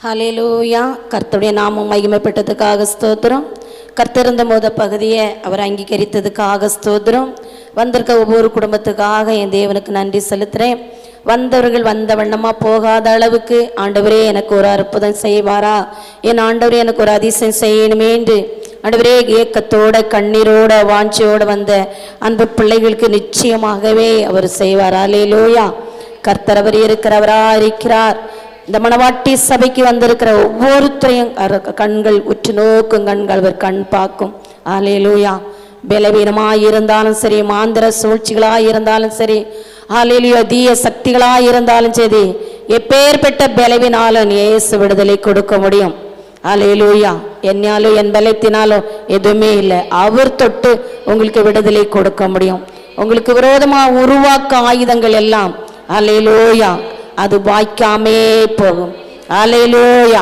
ஹல்லேலூயா. கர்த்தருடைய நாமம் மகிமைப்பட்டதுக்காக ஸ்தோத்திரம். கர்த்தர் இந்த மோத பகுதியை அவர் அங்கீகரித்ததுக்காக ஸ்தோத்திரம். வந்திருக்க ஒவ்வொரு குடும்பத்துக்காக என் தேவனுக்கு நன்றி செலுத்துகிறேன். வந்தவர்கள் வந்த வண்ணமாக போகாத அளவுக்கு ஆண்டவரே எனக்கு ஒரு அற்புதம் செய்வாரா, என் ஆண்டவரே எனக்கு ஒரு அதிசயம் செய்யணுமே என்று ஆண்டவரே ஏக்கத்தோட கண்ணீரோட வாஞ்சியோடு வந்த அன்பு பிள்ளைகளுக்கு நிச்சயமாகவே அவர் செய்வார். ஹல்லேலூயா. கர்த்தர் அவர் இருக்கிறவரா இருக்கிறார். இந்த மணவாட்டி சபைக்கு வந்திருக்கிற ஒவ்வொருத்தரையும் கண்கள் உற்று நோக்கும் கண்கள் அவர் கண் பார்க்கும். ஹல்லேலூயா. பலவீனமாக இருந்தாலும் சரி, மாந்திர சூழ்ச்சிகளாக இருந்தாலும் சரி, ஹல்லேலூயா, தீய சக்திகளாக இருந்தாலும் சரி, எப்பேற்பட்ட பலவீனாலும் இயேசு விடுதலை கொடுக்க முடியும். ஹல்லேலூயா. என்னாலும் என் பலத்தினாலும் எதுவுமே இல்லை. அவர் தொட்டு உங்களுக்கு விடுதலை கொடுக்க முடியும். உங்களுக்கு விரோதமாக உருவாக்க ஆயுதங்கள் எல்லாம் ஹல்லேலூயா அது வாய்க்காமே போகும். ஹல்லேலூயா.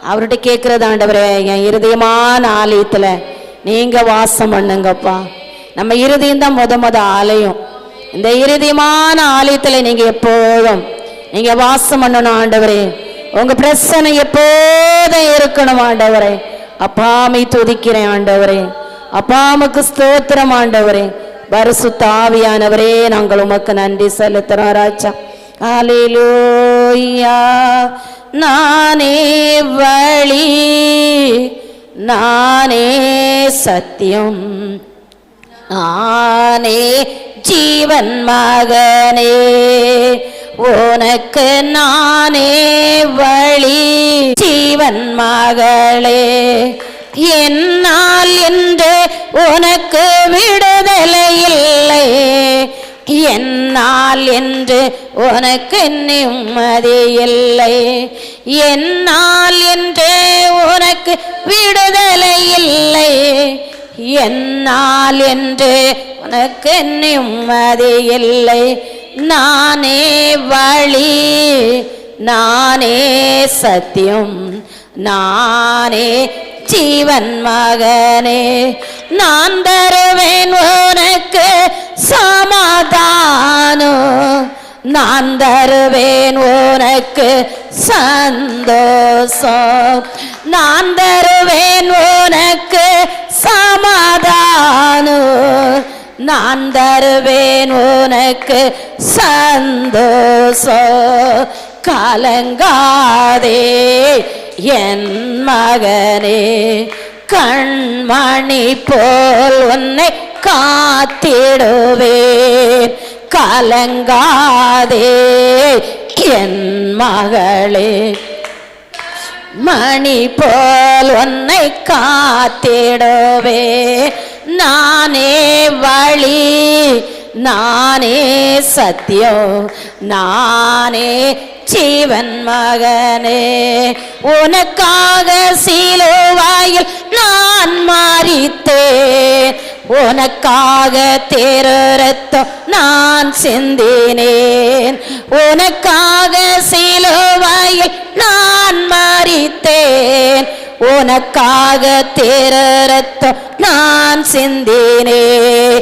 அவர்கிட்ட கேட்கறது, ஆண்டவரே என் இருதயமான ஆலயத்துல நீங்க வாசம் பண்ணுங்கப்பா. நம்ம இருதயம் தான் முத ஆலயம். இந்த இருதயமான ஆலயத்துல நீங்க எப்போதும் நீங்க வாசம் பண்ணணும் ஆண்டவரே. உங்க பிரசனை எப்போதும் இருக்கணும் ஆண்டவரே. அப்பாமை துதிக்கிறேன் ஆண்டவரே. அப்பாமுக்கு ஸ்தோத்திரம் ஆண்டவரே. பரிசுத்த ஆவியானவரே, நாங்கள் உமக்கு நன்றி செலுத்துறோம் ராஜா. ஹல்லேலூயா. நானே வழி, நானே சத்தியம், நானே ஜீவன் மகனே, உனக்கு நானே வழி ஜீவன் மகளே. என்னால் என்று உனக்கு விடுதலை இல்லை, என்னால் என்று உனக்கு நிம்மதி இல்லை, என்னால் என்று உனக்கு விடுதலை இல்லை, என்னால் என்று உனக்கு நிம்மதி இல்லை. நானே வழி, நானே சத்தியம், நானே ஜீவன் மகனே. நான் தருவேன் உனக்கு சமாதானம், நான் தருவேன் உனக்கு சந்தோஷம், நான் தருவேன் உனக்கு சமாதானம், நான் தருவேன் உனக்கு சந்தோஷம். கலங்காதே என் மகனே, கண்மணி போல் உன்னை காத்திடுவேன். கலங்காதே என் மகளே, மணி போல் உன்னை காத்திடுவேன். நானே வழி, நானே சத்தியம், நானே ஜீவன் மகனே. உனக்காக சிலுவையில் நான் மரித்தேன், உனக்காக திரு ரத்தம் நான் சிந்தினேன், உனக்காக சிலுவையில் நான் மரித்தேன், உனக்காக திரு ரத்தம் நான் சிந்தினேன்.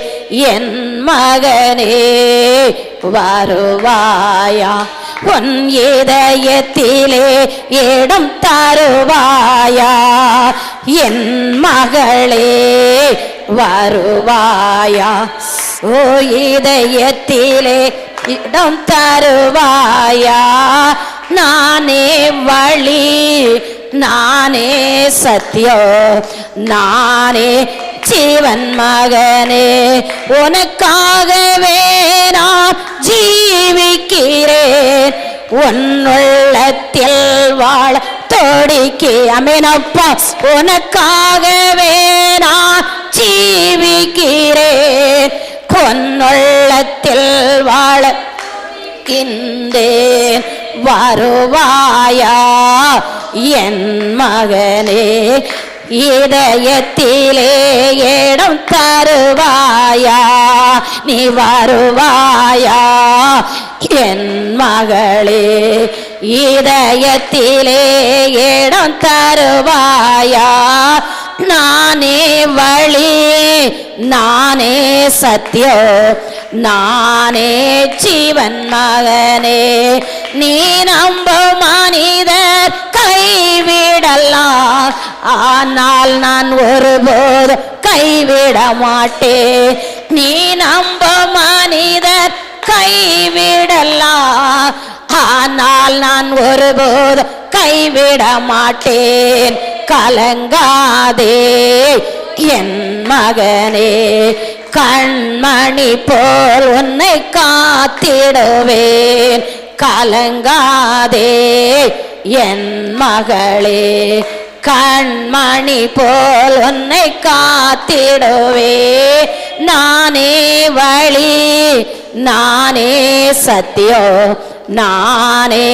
என் மகனே வருவாயா, உன் இதயத்திலே இடம் தருவாயா. என் மகளே வருவாயா, ஓ இதயத்திலே இடம் தருவாயா. நானே வழி, நானே சத்தியம், நானே ஜீவன் மகனே. உனக்காகவே நான் ஜீவிக்கிறேன், உன்னுள்ளத்தில் வாழ தொடிக்கே. அமேனப்பா. உனக்காகவே நான் ஜீவிக்கிறேன், உன்னுள்ளத்தில் வாழ கின்றேன். வருவாயா என் மகனே, இதயத்திலே இடம் தருவாயா. நீ வருவாயா என் மகளே, இதயத்திலே இடம் தருவாயா. நானே வழி, நானே சத்தியம், நானே ஜீவன் மகனே. நீ நம்ப மனிதர் ஆனால் நான் ஒருபோது கைவிட மாட்டேன். நீ நம்ப மனிதர் கைவிடலாம், ஆனால் நான் ஒருபோது கைவிட மாட்டேன். கலங்காதே என் மகனே, கண்மணி போல் உன்னை காத்திடுவேன். கலங்காதே என் மகளே, கண்மணி போல் உன்னை காத்திடுவே. நானே வழி, நானே சத்தியம், நானே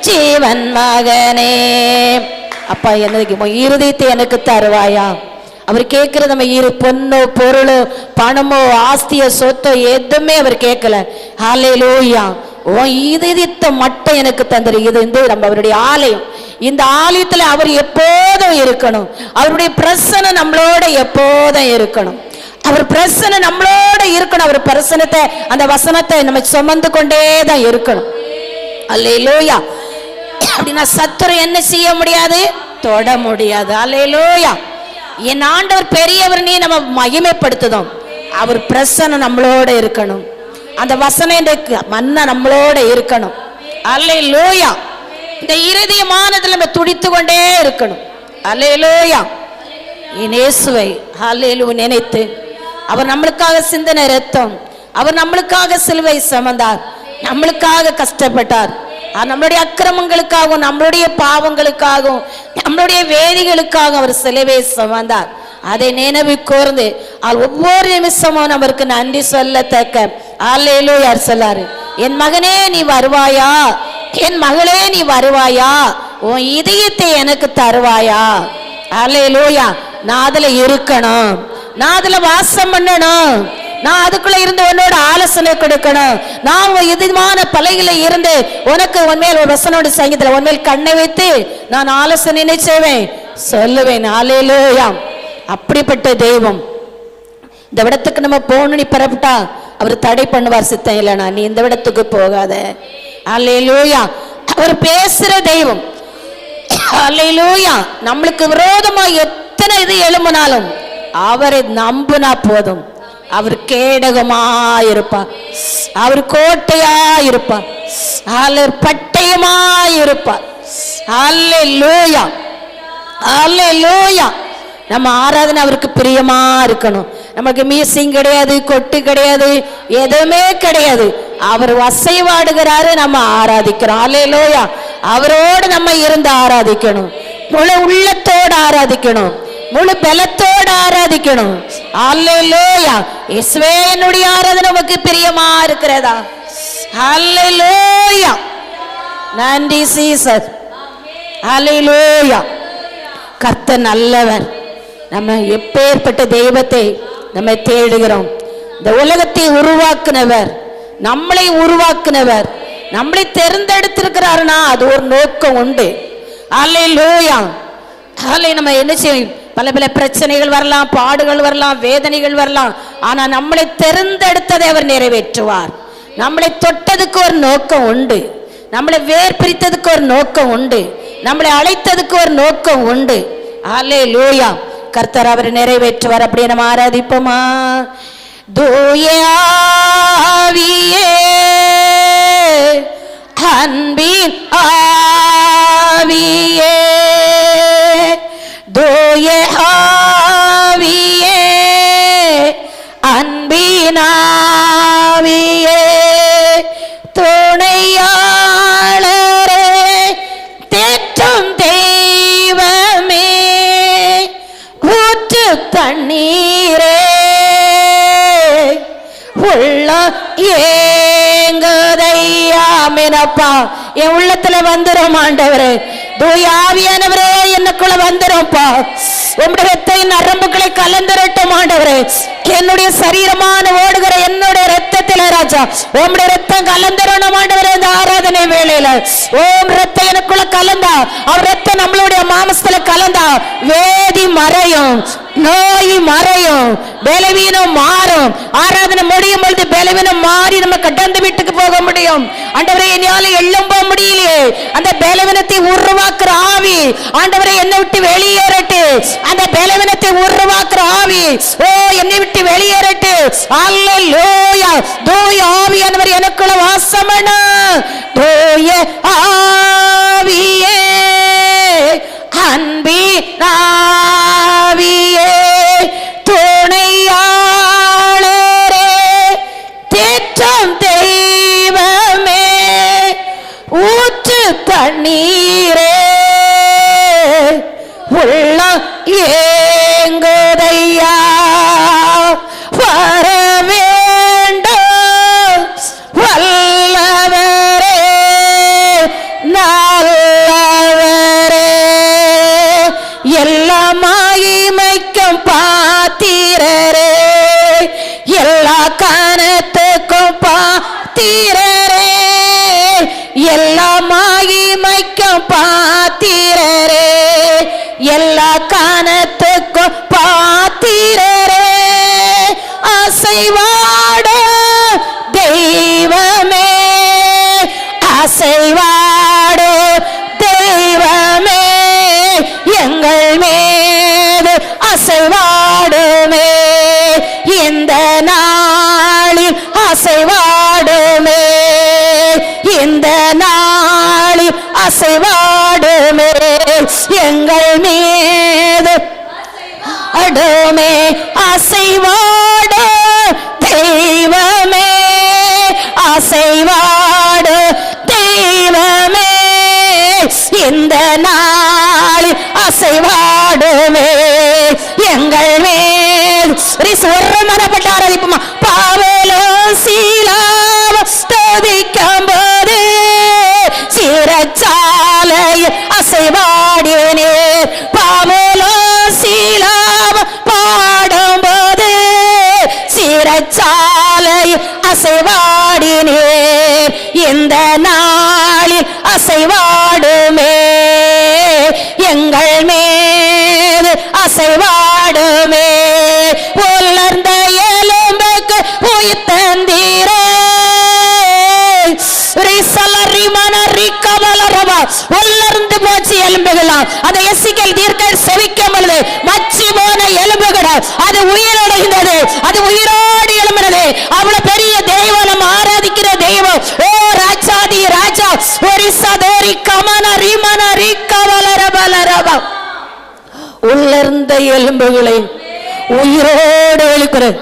ஜீவன் மகனே. அப்பா, எனக்கு இருதயத்தை எனக்கு தருவாயா? அவர் கேட்கறது நம்ம பொண்ணோ பொருளோ பணமோ ஆஸ்தியோ சொத்தோ எதுவுமே அவர் கேட்கல. ஹல்லேலூயா. உன் இதயத்தை மட்டும் எனக்கு தந்துரு. இது நம்ம அவருடைய ஆலயம். இந்த ஆலயத்துல அவர் எப்போதும் இருக்கணும். அவருடைய பிரசனை நம்மளோட எப்போதும் இருக்கணும். அவர் பிரசனை நம்மளோட இருக்கணும். அவர் பிரசனத்தை, அந்த வசனத்தை நம்ம சுமந்து கொண்டே தான் இருக்கணும். அல்லேலூயா. அப்படின்னா சத்துரு என்ன செய்ய முடியாது? தொட முடியாது. அல்லேலூயா. என் ஆண்டவர் பெரியவர், நீ நம்ம மகிமைப்படுத்துதோம். அவர் பிரசனை நம்மளோட இருக்கணும். அந்த வசனம் மன்ன நம்மளோட இருக்கணும். அல்லேலூயா. இந்த இருதயமானதுல நம்ம துடித்து கொண்டே இருக்கணும். அல்லேலூயா. இயேசுவை அல்லேலூயா நினைத்து, அவர் நம்மளுக்காக சிந்தின இரத்தம், அவர் நம்மளுக்காக சிலுவை சுமந்தார், நம்மளுக்காக கஷ்டப்பட்டார். நம்மளுடைய அக்கிரமங்களுக்காகவும் நம்மளுடைய பாவங்களுக்காகவும் நம்மளுடைய வேதிகளுக்காக அவர் சிலுவை சுமந்தார். அதை நினைவு கூர்ந்து ஒவ்வொரு நிமிஷமும் நம்மளுக்கு நன்றி சொல்லத்தக்க அல்லேலூயா சொல்லாரு. என் மகனே நீ வருவாயா, என் மகளே நீ வருவாயா, உன் இதயத்தை எனக்கு தருவாயா? அல்லேலூயா. நான் அதுல இருக்கணும், நான் அதுல வாசம் பண்ணணும், நான் அதுக்குள்ள இருந்து உன்னோட ஆலோசனை கொடுக்கணும். நான் உன் இதமான பலையில இருந்து உனக்கு உன்மேல் ஒரு வசனோட சங்கீதத்துல உன்மேல் கண்ணை வைத்து நான் ஆலோசனை செய்வேன், சொல்லுவேன். அல்லேலூயா. அப்படிப்பட்ட தெய்வம். இந்த இடத்துக்கு நம்ம போகணும், நீ பிறப்பிட்டா அவர் தடை பண்ணுவார். சித்தம் இல்லைனா நீ இந்த இடத்துக்கு போகாத. அல்லேலூயா. அவர் பேசுற தெய்வம். அல்லேலூயா. நம்மளுக்கு விரோதமா எத்தனை இது எழும்பினாலும் அவரை நம்பினா போதும். அவர் கேடகமா இருப்பார், அவர் கோட்டையா இருப்பார், அவர் பட்டயமா இருப்பார். அல்லேலூயா. அல்லேலூயா. நம்ம ஆராதனை அவருக்கு பிரியமா இருக்கணும். நமக்கு மியூசிக் கிடையாது, கொட்டு கிடையாது, எதுவுமே கிடையாது. அவர் வசைவாடுகிறாரு, நம்ம ஆராதிக்கிறோம். அல்லேலூயா. அவரோடு நம்ம இருந்து ஆராதிக்கணும். முழு உள்ளத்தோடு ஆராதிக்கணும், முழு பலத்தோடு ஆராதிக்கணும். அல்லேலூயா. இயேசுவே என்னுடைய ஆராதனை நமக்கு பிரியமா இருக்கிறதா? அல்லேலூயா. நன்றி ஜீசஸ். அல்லேலூயா. கர்த்தர் நல்லவர். நம்ம எப்பேற்பட்ட தெய்வத்தை நம்ம தேடுகிறோம். இந்த உலகத்தை உருவாக்குனவர், நம்மளை உருவாக்குனவர், நம்மளை தேர்ந்தெடுத்திருக்கிறாருன்னா அது ஒரு நோக்கம் உண்டு. அல்லேலூயா. நம்ம என்ன செய்யும்? பல பல பிரச்சனைகள் வரலாம், பாடுகள் வரலாம், வேதனைகள் வரலாம். ஆனா நம்மளை தேர்ந்தெடுத்ததை அவர் நிறைவேற்றுவார். நம்மளை தொட்டதுக்கு ஒரு நோக்கம் உண்டு, நம்மளை வேர் பிரித்ததுக்கு ஒரு நோக்கம் உண்டு, நம்மளை அழைத்ததுக்கு ஒரு நோக்கம் உண்டு. அல்லேலூயா. கர்த்தர் அவர் நிறைவேற்றுவார். அப்படியே நம்ம ஆராதிப்போமா? தூய ஆவியே, அன்பின் ஆவியே, தூய ஆவியே, அன்பின் ஆவியே, துணையாளரே, தேற்றும் தெய்வமே, ஊற்று தண்ணீரே, உள்ள ஏங்குதையாமினப்பா. என் உள்ளத்துல வந்துரும் ஆண்டவரே, தூய ஆவியானவரே என்னக்குள்ள வந்துரும்ப்பா. உம்முடைய ரத்தத்தின் நரம்புகளை கலந்துரட்டும் ஆண்டவரே. என்னுடைய சரீரமான ஓடுகிற என்னுடைய ரத்தத்தில ராஜா உம்முடைய ரத்தம் கலந்துரணும் ஆண்டவரே. இந்த ஆராதனை வேளையில ஓம் ரத்தம் எனக்குள்ள கலந்தா, அவர் ரத்தம் நம்மளுடைய மாம்சத்துல கலந்தா வேதி மறையும், நோய் மறையும், பலவீனம் மாறும். ஆராதனை முடியும் பொழுது பலவீனம் மாறி நம்ம கடந்து வீட்டுக்கு போக முடியும். ஆண்டவரே, என்னால எழும்ப முடியலையே, அந்த பலவீனத்தை உருவாக்குற ஆவி ஆண்டவரை என்னை விட்டு வெளியேறட்டு. அந்த பலவீனத்தை உருவாக்குற ஆவி ஓ என்னை விட்டு வெளியேறட்டு. அல்லேலூயா. தூய ஆவியானவர் எனக்குள்ள வாசம் பண்ணு. தூய ஆவியே அன்பின் ஆவியே துணையாளரே தேற்றம் தெய்வமே ஊற்று தண்ணீரே உள்ள ஏங்குதையா வர வேண்டும் வல்லவரே நல்லவரே எல்லா மகிமைக்கும் பாத்திரரே எல்லா கனத்துக்கும் பாத்திரரே எல்லா மகிமைக்கும் பாத்திரரே எல்லா கனத்துக்கும் பாத்திரரே அசைவாட தெய்வமே அசைவாட தெய்வமே எங்கள் மீது அசைவாடுமே இந்த நாளில் அசைவாடுமே இந்த நாளில் அசைவாடுமே எங்கள் மீது அடுமே அசைவாடு தெய்வமே அசைவாடு தெய்வமே இந்த நாளில் அசைவாடுமே எங்கள் மேல் மனப்பட்ட ஆராதிப்போமா. பாவலோ சீலாவ ஸ்துதிக்கும் போது சிறைச்சாலையில் அசைவாடினே. பாவலோ சீலாவ பாடும்போது சிறைச்சாலையில் அசைவாடினே. இந்த நாளில் அசைவாடுமே எங்கள் மீது அசைவாடுமே. உலர்ந்த எலும்புக்கு உயிர் தந்தீரே உலர்ந்து போச்சு எலும்புகளாம். அதை எசிக்கேல் தீர்க்கதரிசி செவிக்கும் பொழுது மச்சி போன எலும்புகள் அது உயிரடைந்தது. அது உயிரோடு எழும்பினது. அவ்வளவு பெரிய தெய்வம் நம்ம ஆராதிக்கிற தெய்வம். ஓ ராஜாதி ராஜா ஒரு சதோரி கமன ரிமன ரிக்கவலரபலரபா உலர்ந்த எலும்புகளை உயிரோடு எழுக்கிறது.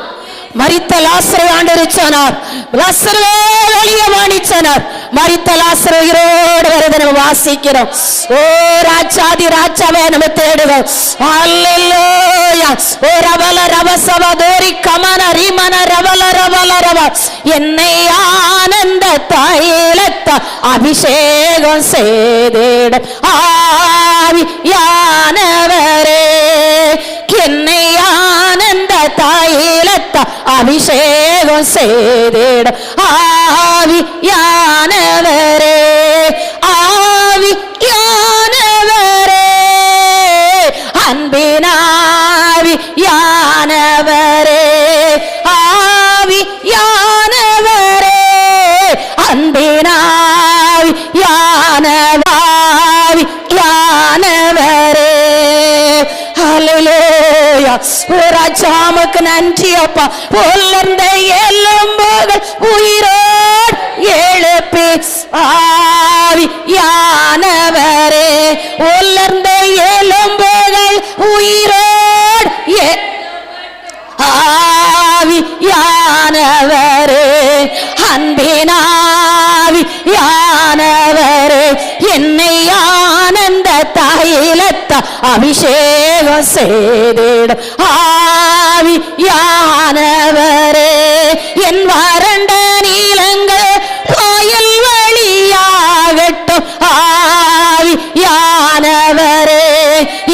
மரித்த லாசரை ஆண்டவர் சொன்னார். லாசரே வெளியே வாணிச்சனார். மரித்த லாசர் உயிரோடு வரதை நம்ம வாசிக்கிறோம். ஓ ராஜாதி ராஜாவே நம்ம தேடுவோம். அல்லேலூயா. ஓ ரவல ரவசவ தோரி கமன ரிமன ரவல ரவல ரவ என்னை ஆனந்த தைலத்த அபிஷேகம் செய்திட ஆவியானவரே என்னை ஆனந்த தைலத்த அபிஷேகம் செய்திட ஆவியானவரே ஆவியானவரே அன்பினாவியானவரே ஆவியானவரே அன்பினாவியானவரே. ஹல்லேலூயா. ராஜாவுக்கு நன்றி அப்பா. உலர்ந்த எலும்புகள் உயிரோடு எழுப்பி ஆவியானவரே உலர்ந்த எலும்புகள் உயிரோடு ஆவியானவரே அன்பினாவியானவரே என்னை ஆனந்த தைலத்த அபிஷேகம் செய்திட ஆவியானவரே என் வறண்ட நீலங்கள் பாயல் வழியாகட்டும் ஆவியானவரே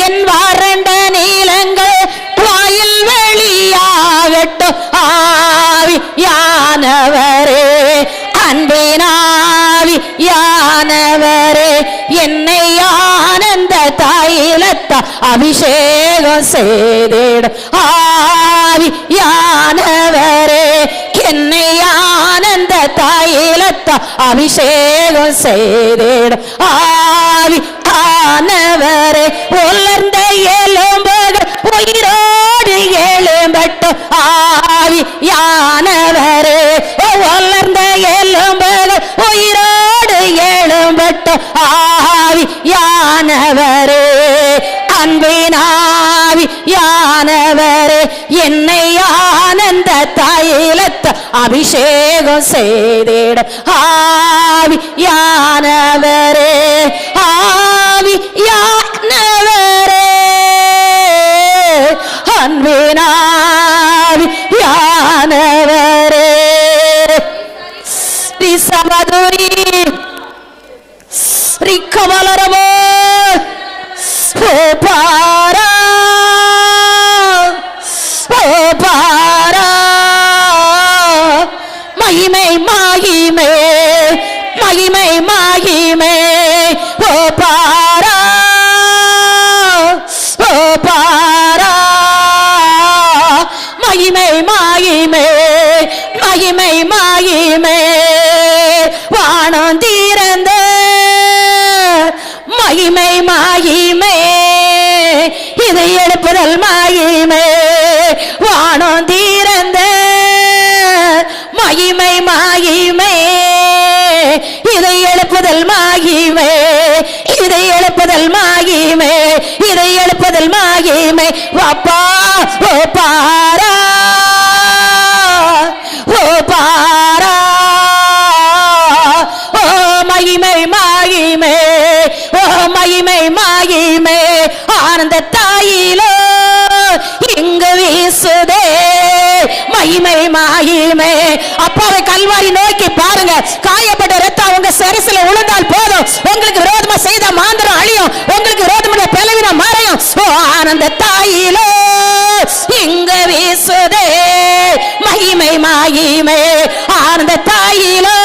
என் வறண்ட நீலங்கள் பாயல் வழியாகட்டும் ஆவியானவரே அன்பினாவியானவரே என்னை ஆனந்த தைலத்த அபிஷேகம் செய்திட ஆவியானவரே என்னை ஆனந்த தைலத்த அபிஷேகம் செய்திட ஆவியானவரே உலர்ந்த எலும்புகள் உயிரோடு எழும்பட்டும் ஆவியானவரே. உலர்ந்த எலும்புகள் உயிரோடு எழும்பட்டும் ஆவியானவரே. அன்பினாவியானவரே, என்னை ஆனந்த தைலத்தை அபிஷேகம் செய்திடும் ஆவியானவரே. ஆவியானவரே, அன்பினாவியானவரே. ரிசமதுரி ரிக்கமலரமோ பாரா பாரா. மகிமை மகிமை மகிமை மகிமை ஓ பாரா ஓ பாரா. மகிமை மகிமை மகிமை மகிமை வானம் தீரந்த மகிமை மகிமை இதை எழுப்புதல் மகிமை. வானம் தீரந்த மகிமை மகிமை இதை எழுப்புதல் மகிமை. இதை எழுப்புதல் மகிமை. இதை எழுப்புதல் மகிமை. வாப்பா ஓ பாரா ஓ பாரா. ஓ மகிமை மகிமை ஓ மகிமை மகிமை. ஆனந்த தாயிலோ இங்கு வீசுதே மகிமை மகிமை. அப்பாவை கல்வாரி நோக்கி பாருங்க. காயப்பட்ட ரத்தம் உங்க சிரசில விழுந்தால் போதும், உங்களுக்கு விரோதமா செய்த மாந்திரம் அழியும், உங்களுக்கு விரோதமான பலவீனம் மறையும். ஓ ஆனந்த தாயிலோ இங்கு வீசுதே மகிமை மகிமை. ஆனந்த தாயிலோ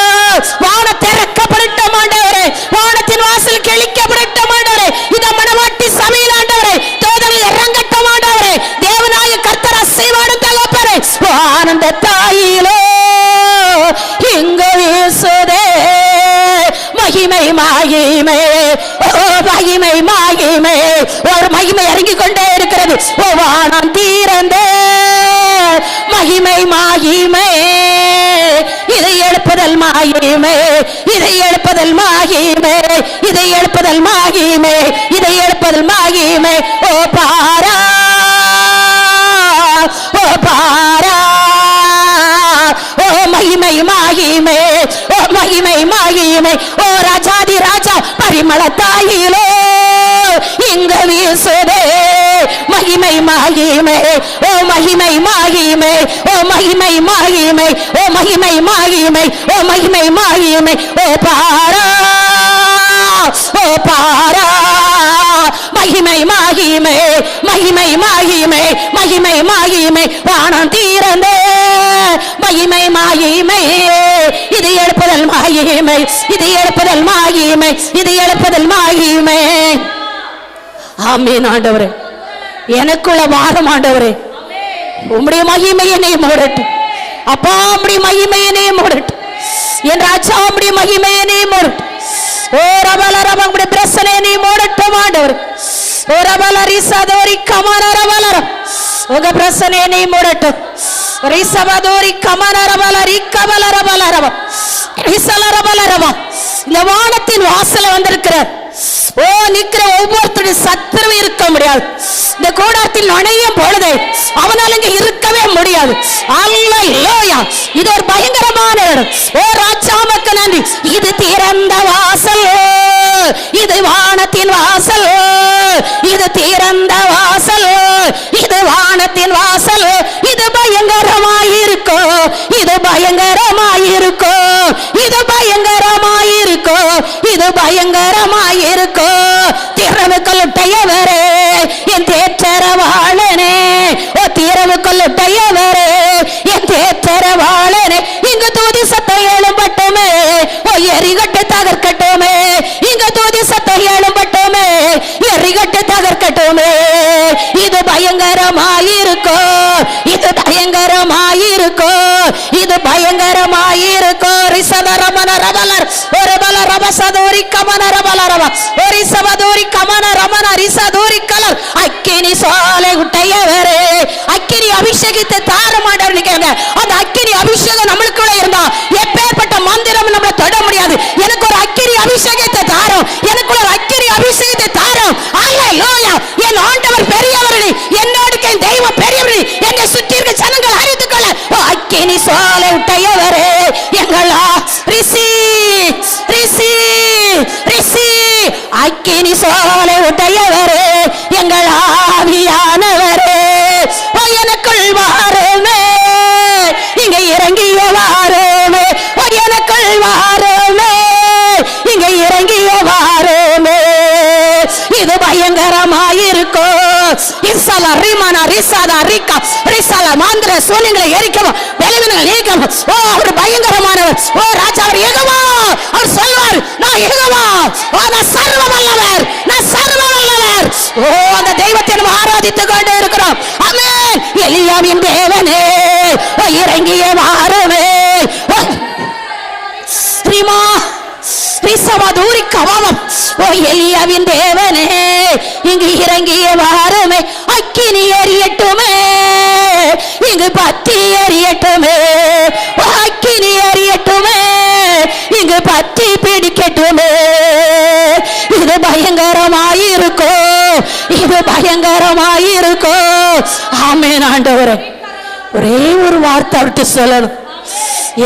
வான திறக்கப்பட்ட மாண்டவரே, வானத்தின் வாசல் கிழிக்கப்பட்ட மாண்டவரே, இத மனவாட்டி சபையில் ஆண்டவரே, தோதலில் இறங்கட்ட மாண்டவரே, தேவனாய கர்த்தர் அசைவாடும் தகப்பரே. ஆனந்த தாயிலோ இங்கு வீசுதே மகிமை மகிமை ஓ மகிமை மகிமை. ஒரு மகிமை இறங்கி கொண்டே இருக்கிறது. ஓ வானம் தீரந்த மகிமை மகிமை இதை எழுப்புதல் மகிமை. இதை எழுப்புதல் மகிமை. இதை எழுப்புதல் மகிமை. இதை எழுப்புதல் மகிமை. ஓ பாரா ஓ பாரா. ஓ மகிமை மகிமை ஓ மகிமை மகிமை. ஓ ராஜாதி ராஜா பரிமள தாயிலோ இங்கு வீசுதே மகிமை மகிமை. ஓ மகிமை மகிமை ஓ மகிமை மகிமை ஓ மகிமை மகிமை ஓ மகிமை மகிமை. ஓ பாரா ஓ பாரா. மகிமை மகிமை மகிமை மகிமை மகிமை மகிமை. வானம் தீரந்த மகிமை மகிமை இது எழுப்புதல் மகிமை. இது எழுப்புதல் மகிமை. இது எழுப்புதல் மகிமை. ஆமென் ஆண்டவரே, எனக்குள்ள வாரம் ஆண்டவரே, உம்முடைய மகிமையினை மூடட்டும் அப்பா. உம்முடைய மகிமையினை மூடட்டும் என் ராஜா. உம்முடைய மகிமையினை மூடட்டும். ஓ ரபல ரப உம்முடைய பிரசனையினை மூடட்டும் ஆண்டவரே. ஓ ரபல ரிசதோரி கமன ரபல உங்க பிரசனையினை மூடட்டும். ரிசபதோரி கமன ரபல ரிக்கபல ரபல ரப ரிசல ரபல ரப. இந்த வானத்தின் வாசல வந்திருக்கிறார். ஓ நிக்கிற ஒவ்வொருத்தருடைய சத்துருவும் இருக்க முடியாது. இந்த கூடாரத்தில் நுழையும் பொழுது அவனால் இங்க இருக்கவே முடியாது. அல்லேலூயா. இது ஒரு பயங்கரமான இடம். ஓ ராஜாவுக்கு நன்றி. இது திறந்த வாசல். இது வானத்தின் வாசல். இது திறந்த வாசல். இது வானத்தின் வாசல். இது பயங்கரமாயிருக்கும். இது பயங்கரமாயிருக்கும். இது பயங்கரமாயிருக்கும். இது பயங்கரமாயிருக்கும். திறவு கொள்ளுடையவரே என் தேற்றரவாளனே. ஓ திறவு கொள்ளுடையவரே என் தேற்றரவாளனே. இங்கு தூதி சத்தம் எழும்பட்டுமே. ஓ எரிகட்டு தகர்க்கட்டுமே. இங்கு தூதி சத்தம் எழும்பட்டுமே. எரிகட்டு தகர்க்கட்டுமே. இது பயங்கரமாயிருக்கும். இது பயங்கரமாயிருக்கும். இது பயங்கரமாயிருக்கும். ரிசதரமன ரபலர் ஒரு பல ரப ரபசதோரி கமன ரபலரவ ஓரி சபதோரி கமன ரமன ரிசதோரி கலர் அக்கினி சோலை உடையவரே அக்கினி அபிஷேகத்தை தார மாட்டாருன்னு கேங்க. அந்த அக்கினி அபிஷேகம் நம்மளுக்குள்ள இருந்தா எப்பேற்பட்ட மந்திரம் நம்மளை தொட முடியாது. எனக்கு ஒரு அக்கினி அபிஷேகத்தை தாரும், எனக்கு ஒரு அக்கினி அபிஷேகத்தை தாரும். அல்லேலூயா. என் ஆண்டவர் பெரியவர், என்னோடு என் தெய்வம் பெரியவர், என்னை சுற்றி இருக்க ஜனங்கள் அறிந்து கொள்ள அக்கினி சோலை உடையவரே எங்களா ரிசி ரிசி ரிசி அக்கினி சோலை உடையவரே எங்கள் ஆவியானவரே எனக்குள் வாருமே இங்க இறங்கிய வாருமே எனக்குள் வாருமே இங்க இறங்கிய வாருமே. இது பயங்கரமாயிருக்கோ இசல ரிமன ரிசத ரிகா ரிசல மாந்திர சூனியங்களை எரிக்கவும் பலவீனங்களை நீக்கவும். ஓ அவர் பயங்கரமானவர். ஓ ராஜா அவர் யெகோவா. அவர் சொல்வார் நான் யெகோவா. ஓ நான் சர்வ வல்லவர், நான் சர்வ வல்லவர். ஓ அந்த தெய்வத்தை நாம் ஆராதித்துக் கொண்டு இருக்கிறோம். ஆமென். எலியாவின் தேவனே ஓ இறங்கிய வாருமே. ஸ்ரீமா ரிசவதூரி கவமம் ஓ எலியாவின் தேவனே இங்கு இறங்கிய வாருமே. அக்கினி எரியட்டுமே இங்கு பத்தி எரியட்டுமே. அக்கினி எரியட்டுமே இங்கு பத்தி பிடிக்கட்டுமே. இது பயங்கரமாயிருக்கோ, இது பயங்கரமாயிருக்கோ. ஆமென். ஆண்டவரே ஒரே ஒரு வார்த்தை அவர்கிட்ட சொல்லணும்.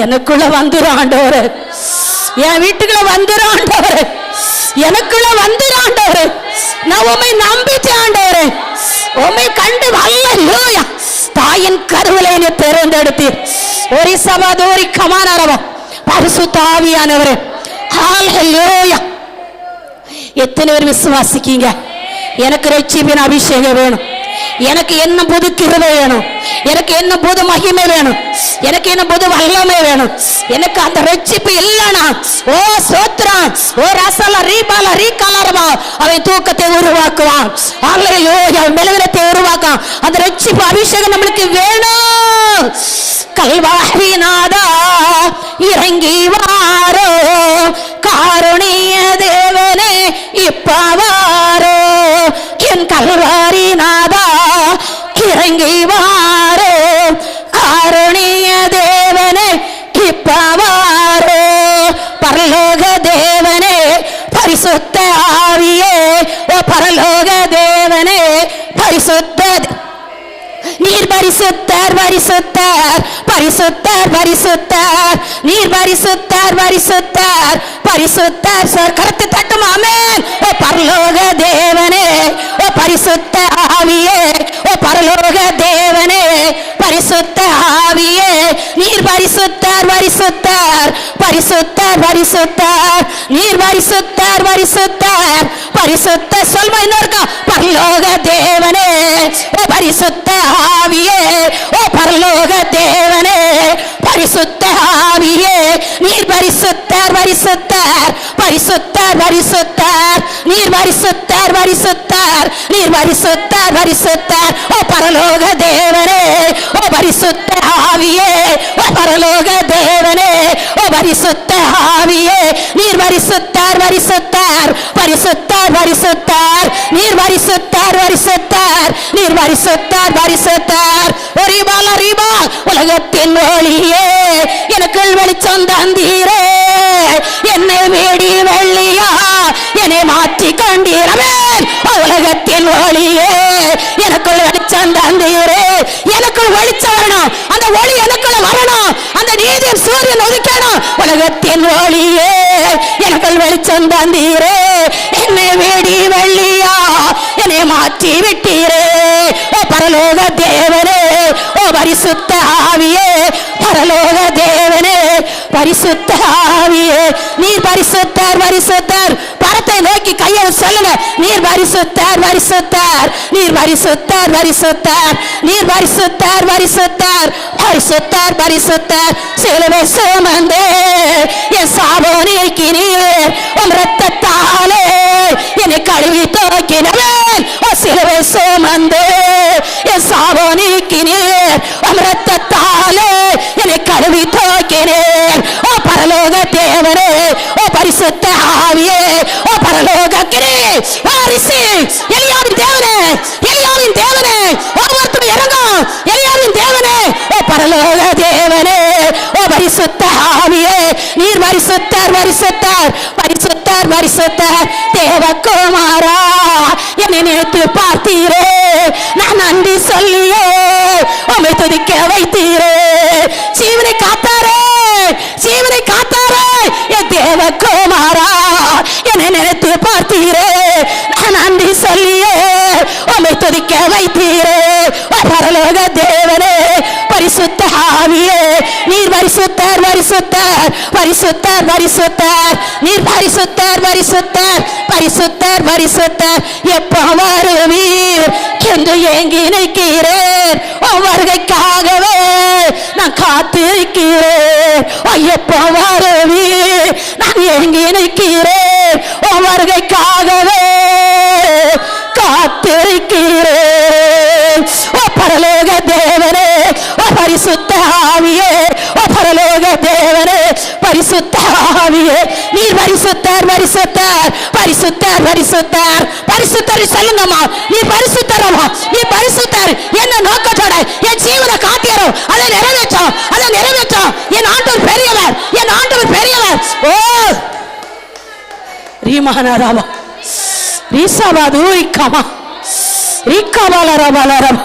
எனக்குள்ள வந்துரு ஆண்டவரே, என் வீட்டுக்குள்ள வந்துரு ஆண்டவரே, எனக்குள்ள வந்துரு ஆண்டவரே. நான் உம்மை நம்பிட்டேன் ஆண்டவரே, உம்மை கண்டு அல்லேலூயா. தாயின் கருவிலே என்னை தேர்ந்தெடுத்தீர். ஒரு சபதோரி கமானரவம் பரிசுத்த ஆவியானவரே அல்லேலூயா. எத்தனை பேர் விசுவாசிக்கீங்க? எனக்கு ரட்சிப்பின் அபிஷேகம் வேணும், எனக்கு என்ன புது கிருபை வேணும், எனக்கு என்ன புது மகிமை வேணும், எனக்கு என்ன புது வல்லமை வேணும். எனக்கு அந்த ரட்சிப்பு இல்லைனா ஓ சோத்ரான் ஓ ரசல ரீபால ரீகாலரமா அவன் தூக்கத்தை உருவாக்குவான். அல்லேலூயா. மெலவரத்தை உருவாக்குவான். அந்த ரட்சிப்பு அபிஷேகம் நம்மளுக்கு வேணும். கல்வாரிநாதா இறங்கி வாரோ காருணிய தேவனே இப்பவாரோ என் கல்வாரிநாதா இறங்கி வாரோ காருணிய தேவனே இப்பவாரோ பரலோக தேவனே பரிசுத்த ஆவியே ஓ பரலோக தேவனே பரிசுத்த நீர் பரிசுத்தர் பரிசுத்தர் பரிசுத்தர் பரிசுத்தர் நீர் பரிசுத்தர் பரிசுத்தர் பரிசுத்தர். சார் கருத்து தட்டும். ஆமென். ஓ பரலோக தேவனே ஓ பரிசுத்த ஆவியே ஓ பரலோக தேவனே பரிசுத்த ஆவியே நீர் பரிசுத்தர் பரிசுத்தர் பரிசுத்தர் பரிசுத்தர் நீர் பரிசுத்தர் பரிசுத்தர் பரிசுத்தர். சொல்மா இன்னொருக்கா. பரலோக தேவனே ஓ பரிசுத்த ஆவியே ஓ பரலோக தேவனே பரிசுத்த ஆவியே நீர் பரிசுத்தர் பரிசுத்தர் பரிசுத்தர் பரிசுத்தர் நீர் பரிசுத்தர் பரிசுத்தர் நீர் பரிசுத்தர் பரிசுத்தர். ஓ பரலோக தேவனே ஓ பரிசுத்த ஆவியே ஓ பரலோக தேவனே ஓ பரிசுத்த ஆவியே நீர் பரிசுத்தர் பரிசுத்தர் பரிசுத்தர் பரிசுத்தர் நீர் பரிசுத்தர் பரிசுத்தர் நீர் பரிசுத்தர் பரிசுத்தர். ஒரிபால ரிபா உலகத்தின் ஒளியே எனக்குள் வெளிச்சம் தந்தீரே என்னை வேடி வெள்ளியா என்னை மாற்றி கொண்டீரவே. உலகத்தின் ஒளியே எனக்குள் வெளிச்சம் தந்தீரே. எனக்குள் வெளிச்சம் வரணும், அந்த ஒளி எனக்குள்ள வரணும், அந்த நீதியின் சூரியன் உதிக்கணும். உலகத்தின் ஒளியே எனக்குள் வெளிச்சம் தந்தீரே என்னை வேடி வெள்ளியா என்னை மாற்றி விட்டீரே. ஓ பரலோக தேவனே ஓ பரிசுத்த ஆவியே பரலோக தேவனே பரிசுத்த ஆவியே நீர் பரிசுத்தர் பரிசுத்தர். பரத்தை நோக்கி கையை சொல்லுங்க. நீர் பரிசுத்தர் பரிசுத்தர் நீர் பரிசுத்தர் பரிசுத்தர் நீர் பரிசுத்தர் பரிசுத்தர் பரிசுத்தர் பரிசுத்தர். சிலுவை சுமந்தே என் சாபோ நீக்கினீர் உம் இரத்தத்தாலே என்னை கழுவி தூக்கினவர். சிலுவை சுமந்தே என் சாபோ நீக்கினீர் உம் இரத்தத்தாலே என்னை கழுவி தூக்கினீர். ஓ பரலோக தேவனே ஓ பரிசுத்த பரிசுத்த ஆவியே, ஓ பரலோக அக்கினி வாரிசு, எலியாவின் தேவனே, எலியாவின் தேவனே, ஒவ்வொருத்தரும் இறங்கும், எலியாவின் தேவனே, ஓ பரலோக தேவனே, ஓ பரிசுத்த ஆவியே, நீர் பரிசுத்தர், பரிசுத்தர், பரிசுத்தர், பரிசுத்தர், தேவகுமாரா, என்னை நேற்று பார்த்தீரே, நான் நன்றி சொல்லியே உம்மை துதிக்க வைத்தீரே, ஜீவனை காத்தாரே, ஜீவனை காத்தாரே, என் தேவகுமாரா, என்னை நினைத்து பார்த்தீரே, நான் நன்றி சொல்லியே உம்மை துதிக்க வைத்தீரே, பரலோக தேவனே, பரிசுத்த ஆவியே, நீர் பரிசுத்தர், பரிசுத்தர், பரிசுத்தர், பரிசுத்தர், நீர் பரிசுத்தர், பரிசுத்தர், பரிசுத்தர், பரிசுத்தர், எப்போ வருவீர் என்று ஏங்கி நிற்கிறேன், வருகைக்காகவே நான் காத்திருக்கிறேன், எப்போ வருவீர் நான் ஏங்கி நிற்கிறேன், வருகைக்காகவே காத்திருக்கிறேன், பரலோக தேவனே, பரிசுத்த ஆவியே, பரலோக தேவனே, பரிசுத்த ஆவியே, நீர் பரிசுத்தர், பரிசுத்தர், பரிசுத்தர், பரிசுத்தர், பரிசுத்தர் சொல்லுங்கம்மா, நீ பரிசுத்தரமா, நீ பரிசுத்தர், என்ன நோக்கத்தோட என் ஜீவனை காத்தியரும், அதை நிறைவேற்றும், அதை நிறைவேற்றும், என் ஆண்டவர் பெரியவர், என் ஆண்டவர் பெரியவர், ஓ ரீமானாராமா ரீசாபாதூரிக்காமா ரீக்காபாலரபாலரமா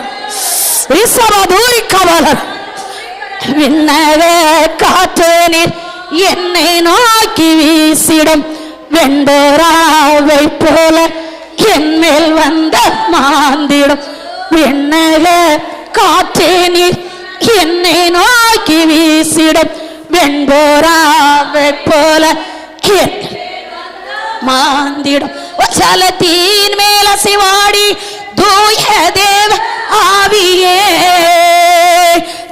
விண்ணவே காற்று நீர் என்னை நோக்கி வீசிடும், வெண்டோராவை போல என் மேல் வந்த மாந்திடும், விண்ணவே காற்று நீர் என்னை நோக்கி வீசிடும், வெண்டோராவை போல மாந்திடும், ஜலத்தின் மேல சிவாடி தூய தேவ ஆவியே,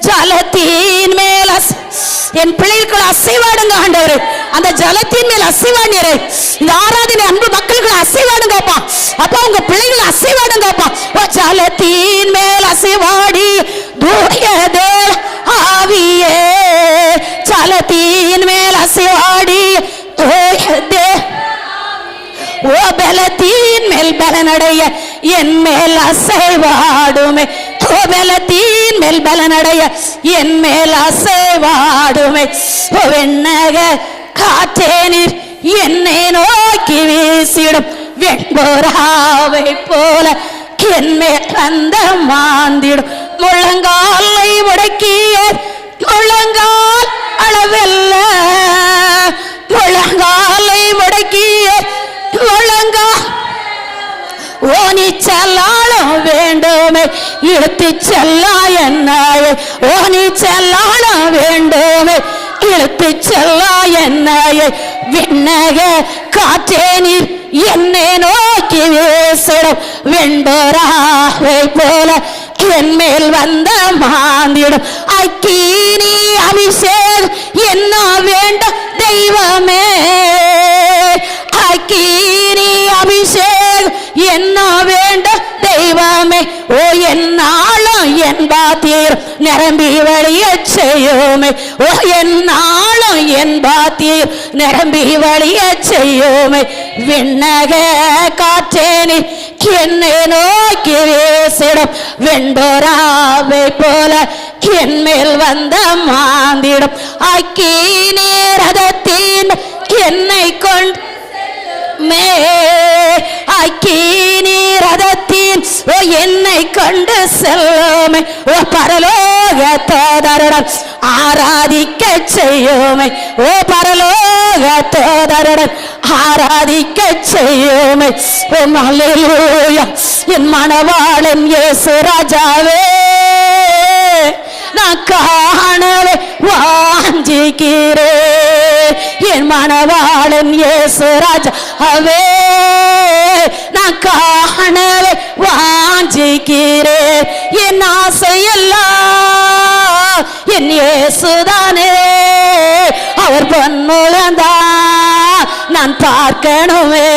ஜலத்தின் மேல என் பிள்ளைகள் அசைவாடுங்க ஆண்டவரே, அந்த ஜலத்தின் மேல் அசைவாடுறே, இந்த ஆராதனை அன்பு மக்களுக்கு அசைவாடுங்கப்பா, அப்பா உங்க பிள்ளைகள் அசைவாடுங்கப்பா, ஜலத்தின் மேல் அசைவாடி தூய தேவ ஆவியே, ஜலத்தின் மேல் அசைவாடி தூய தேவ, ஓ பலத்தின் மேல் பலனடைய என் மேல் அசைவாடுமே, ஓ பலத்தின் மேல் பலனடைய என் மேல் அசைவாடுமே, ஓ வெண்ணக காற்றே நீர் என்னை நோக்கி வீசிடும், வெண்போராவை போல என் மேல் வந்த மாந்திடும், முழங்காலை முடக்கிய முழங்கால் அளவல்ல, முழங்காலை முடக்கிய முழங்கால் ஓனி செல்லாளம் வேண்டுமே, இழுத்து செல்லா என்னாயே, ஓனி செல்லாளம் வேண்டுமே, இழுத்து செல்லா என்னாயே, விண்ணக காற்றே நீர் என்னை நோக்கி வீசிடும், வெண்டோராவை போல என் மேல் வந்த மாந்திடும், அக்கினி அபிஷேகம் என்ன வேண்டும் தெய்வமே, அக்கினி அபிஷேகம் என்ன வேண்டும் தெய்வமே, ஓ என்னாலும் என் பாத்தியர் நிரம்பி வழிய செய்யுமே, ஓ என்னாலும் என் பாத்தியர் நிரம்பி வழிய செய்யுமே, விண்ணக காற்றேனி என்னை நோக்கி வீசிடும், வெண்டோராவை போல என் மேல் வந்த மாந்திடும், அக்கினி ரதத்தின் என்னை கொண்டு அக்கினி ரதத்தின் ஓ என்னை கொண்டு செல்லுமே, ஓ பரலோக தோதருடன் ஆராதிக்க செய்யுமே, ஓ பரலோக தோதருடன் ஆராதிக்க செய்யுமே, ஓ அல்லேலூயா, என் மணவாளன் இயேசு ராஜாவே, நான் காணவே வாஞ்சிக்கிறேன், என் மணவாளன் இயேசு ராஜாவே, நான் காணவே வாஞ்சிக்கிறேன், என் ஆசையெல்லாம் என் இயேசுதானே, அவர் பொன்முகந்தான் நான் பார்க்கணுமே,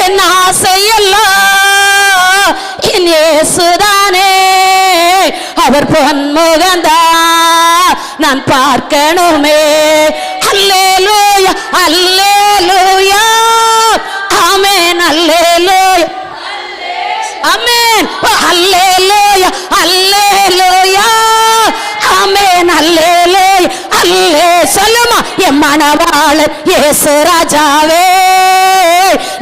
என் ஆசையெல்லாம் என் இயேசுதானே, அவர் பொன்முகந்தான் நான் பார்க்கணுமே, அல்லேலூயா அல்லேலூயா அல்லேலூயா ஆமென் அல்லேலூயா ஆமென் அல்லேலூயா அல்லேலூயா ஆமென் அல்லேலூயா அல்லே சொல்லுமா என் மணவாளன் இயேசு ராஜாவே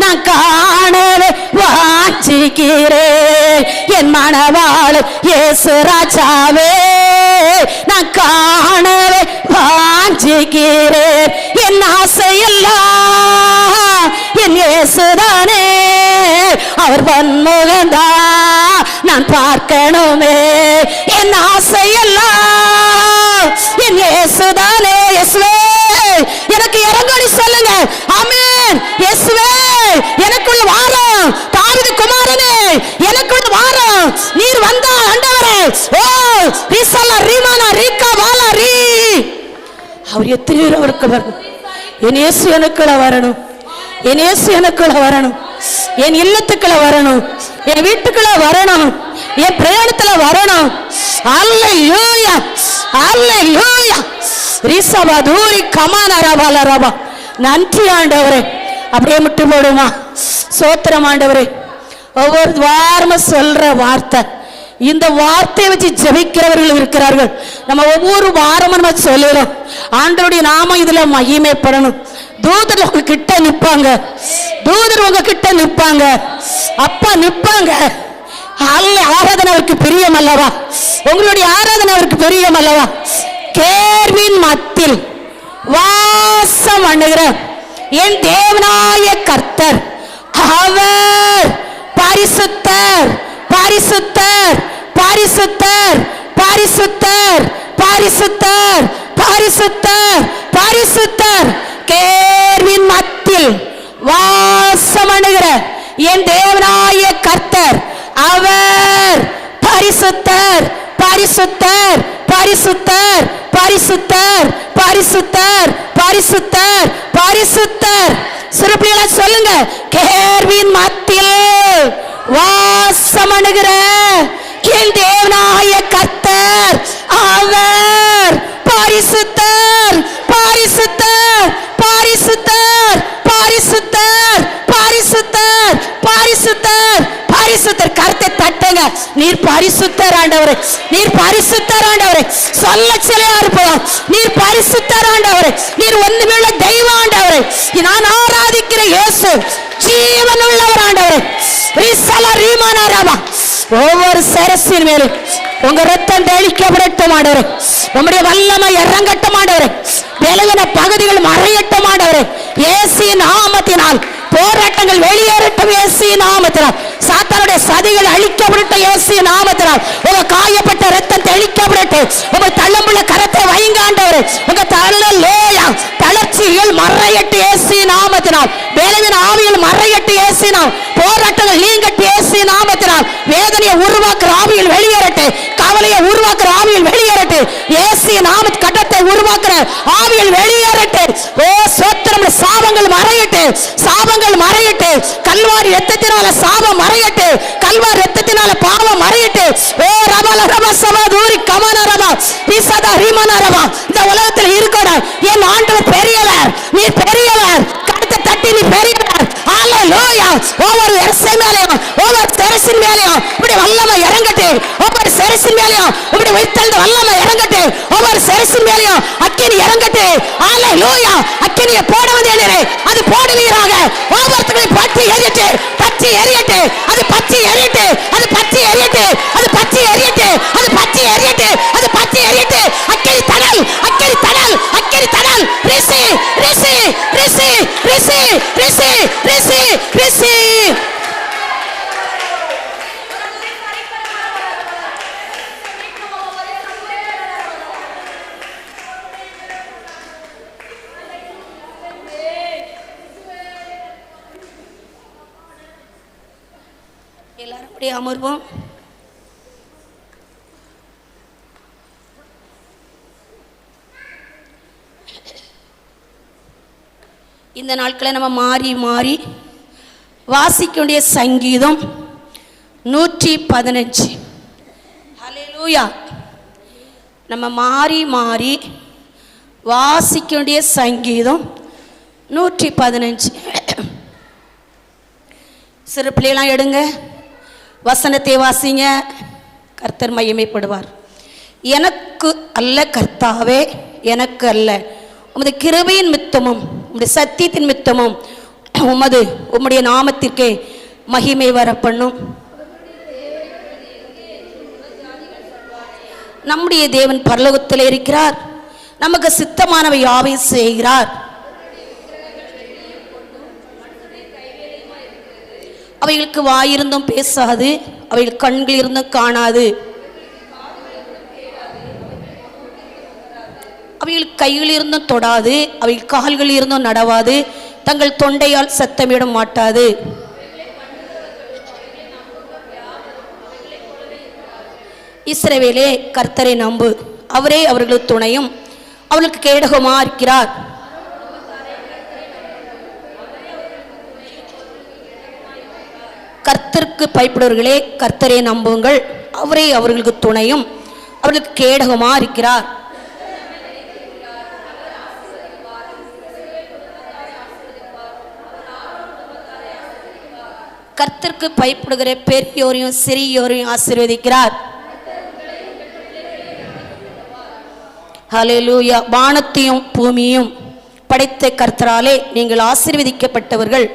நான் காணவே வாஞ்சிக்கிறேன் என் மணவாளன் இயேசு ராஜாவே நான் காணவே வாஞ்சிக்கிறேன் என் ஆசையெல்லாம் என் இயேசுதானே அவர் பன்முகந்தா நான் பார்க்கணுமே என் ஆசையெல்லாம் என் இயேசுதானே இயேசுவே எனக்கு இறங்கி சொல்லுங்க ஆமென் இயேசுவே எனக்குள்ள வாரம் தாவீது குமாரனே எனக்குள்ள வாரம் நீர் வந்தா ஆண்டவரே ஓ ரிசல ரீமானா ரீகா வாலா ரீ அவர் எத்தனையோ அவருக்கு வரணும் என் இயேசு எனக்குள்ள வரணும் என் இயேசு எனக்குள்ள வரணும் என் இல்லத்துக்குள்ள வரணும் என் வீட்டுக்குள்ள வரணும் என் பிரயாணத்துல வரணும் அல்லேலூயா அல்லேலூயா ரிசபா தூரி கமானரபால ரபா நன்றி ஆண்டவரே அப்படியே முட்டு போடுமா சோத்திரம் ஆண்டவரே ஒவ்வொரு வாரமும் சொல்ற வார்த்தை இந்த வார்த்தையை வச்சு ஜெபிக்கிறவர்கள் இருக்கிறார்கள் நம்ம ஒவ்வொரு வாரமும் நம்ம சொல்லுறோம் ஆண்டவருடைய நாமம் இதுல மகிமைப்படணும் தூதர் உங்க கிட்ட நிப்பாங்க தூதர் உங்க கிட்ட நிப்பாங்க அப்பா நிப்பாங்க ஆராதனை அவருக்கு பிரியம் அல்லவா உங்களுடைய ஆராதனை அவருக்கு பிரியம் அல்லவா கேர்வின் மத்தியில் வாசம் பண்ணுகிற என் தேவனாய கர்த்தர் அவர் பரிசுத்தர் பரிசுத்தர் பரிசுத்தர் பரிசுத்தர் பரிசுத்தர் பரிசுத்தர் பரிசுத்தர் கேர்வின் மத்தியில் வாசம் பண்ணுகிற என் தேவனாய கர்த்தர் அவர் பரிசுத்தர் பரிசுத்தர் பரிசுத்தர் பரிசுத்தர் பரிசுத்தர் பரிசுத்தர் பரிசுத்தர் சிறுபிள்ளைகளா சொல்லுங்க கேர்வின் மத்தியில் வாசம் பண்ணுகிற என் தேவனாய கர்த்தர் அவர் பரிசுத்தர் பரிசுத்தர் பரிசுத்தர் பரிசுத்தர் பரிசுத்தர் பரிசுத்தர் பரிசுத்தர் கருத்தை தட்டுங்க நீர் பரிசுத்தர் ஆண்டவரே நீர் பரிசுத்தர் ஆண்டவரே சொல்ல சிலையா இருப்போம் நீர் பரிசுத்தர் ஆண்டவரே நீர் ஒன்றுமேல தெய்வ ஆண்டவரே நான் ஆராதிக்கிற இயேசு ஜீவனுள்ளவர் ஆண்டவரே ஒவ்வொரு சரசின் மேலும் உங்க ரத்தம் தெளிக்கப்படட்டும் ஆண்டவரே உம்முடைய வல்லமை இறங்கட்டும் ஆண்டவரே விலகின பகுதிகள் மறையட்டும் ஆண்டவரே இயேசு நாமத்தினால் போராட்டங்கள் வெளியேறட்டும் இயேசு நாமத்தினால் சாத்தானுடைய சதிகள் அழிக்கப்படட்டும் இயேசு நாமத்தினால் உங்க காயப்பட்ட ரத்தம் தெளிக்கப்படட்டும் உங்க தள்ளம்புள்ள கரத்தை வைங்க ஆண்டவரே உங்க தள்ளலோயா தளர்ச்சிகள் மறையட்டு இயேசு நாமத்தினால் வேலைவின ஆவிகள் மறையட்டு இயேசு நாம் போராட்டங்கள் நீங்கட்டு இயேசு நாமத்தினால் வேதனையை உருவாக்குற ஆவிகள் வெளியேறட்டு கவலையை உருவாக்குற ஆவிகள் வெளியேறட்டு இயேசு நாம கட்டத்தை உருவாக்குற ஆவிகள் வெளியேறட்டு ஓ சோத்திரம் சாபங்கள் மறையட்டு சாபங்கள் மறையட்டு கல்வாரி ரத்தத்தினால சாபம் மறையட்டு கல்வாரி ரத்தத்தினால பாவம் மறையட்டு ஓ ரபல ரப சபா தூரி கமன ரபா பிசதா ரிமன ரபா இந்த உலகத்தில் இருக்கணும் என் ஆண்டவர் பெரியவர் நீ பெரியவர் கருத்தை தட்டி நீ பெரியவர் ஹalleluya ஒவ்வொரு எரசை மேலயும் ஒவ்வொரு தெரசின் மேலயும் இப்படி வல்லமை இறங்கட்டு ஒவ்வொரு செரசின் மேலயும் இப்படி வைத்தல் வல்லமை இறங்கட்டு ஒவ்வொரு செரசின் மேலயும் அக்கினி இறங்கட்டு ஹalleluya அக்கினியை போட வந்தேனே அது போடுவீராக ஒவ்வொருத்தரையும் பற்றி எரியட்டு பற்றி எரியட்டு அது பற்றி எரியட்டு அது பற்றி எரியட்டு அது பற்றி எரியட்டு அது பற்றி எரியட்டு அது பற்றி எரியட்டு அக்கினி தணல் அக்கினி தணல் அக்கினி தணல் ரிசி ரிசி ரிசி ரிசி ரிசி ரிசி ரிசி எல்லாரும் அப்படியே அமர்வோம். இந்த நாட்களை நம்ம மாறி மாறி வாசிக்க வேண்டிய சங்கீதம் 115. ஹல்லேலூயா. நம்ம மாறி மாறி வாசிக்க வேண்டிய சங்கீதம் 115. சிறு பிள்ளைலாம் எடுங்க, வசனத்தை வாசிங்க. கர்த்தர் மகிமைப்படுவார். எனக்கு அல்ல கர்த்தாவே, எனக்கு அல்ல, உமது கிருபையின் மித்தமும் உம்முடைய சத்தியத்தின் மித்தமும் உம்முடைய நாமத்திற்கே மகிமை வர பண்ணும். நம்முடைய தேவன் பரலோகத்தில் இருக்கிறார், நமக்கு சித்தமானவை யாவை செய்கிறார். அவைகளுக்கு வாயிருந்தும் பேசாது, அவைகள் கண்கள் இருந்தும் காணாது, அவைகள் கைகள் இருந்தும் தொடாது, அவைகள் கால்கள் இருந்தும் நடவாது, தங்கள் தொண்டையால் சத்தமிட மாட்டாது. இஸ்ரவேலே, கர்த்தரை நம்பு, அவரே அவர்களுக்கு துணையும் அவர்களுக்கு கேடகமா இருக்கிறார். கர்த்தருக்கு பயப்படுவர்களே, கர்த்தரை நம்புங்கள், அவரே அவர்களுக்கு துணையும் அவர்களுக்கு கேடகமா இருக்கிறார். கர்த்தருக்கு பயப்படுகிற பெரியோரையும் சிறியோரையும் ஆசீர்வதிக்கிறார். ஹல்லேலூயா. வானத்தையும் பூமியும் படைத்த கர்த்தராலே நீங்கள் ஆசீர்வதிக்கப்பட்டவர்கள்.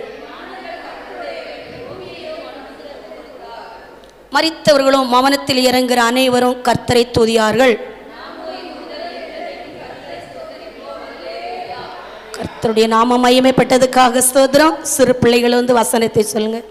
மரித்தவர்களும் மவனத்தில் இறங்குகிற அனைவரும் கர்த்தரை துதியார்கள். கர்த்தருடைய நாமம் மகிமைப்பட்டதுக்காக ஸ்தோத்திரம். சிறு பிள்ளைகள் வசனத்தை சொல்லுங்க.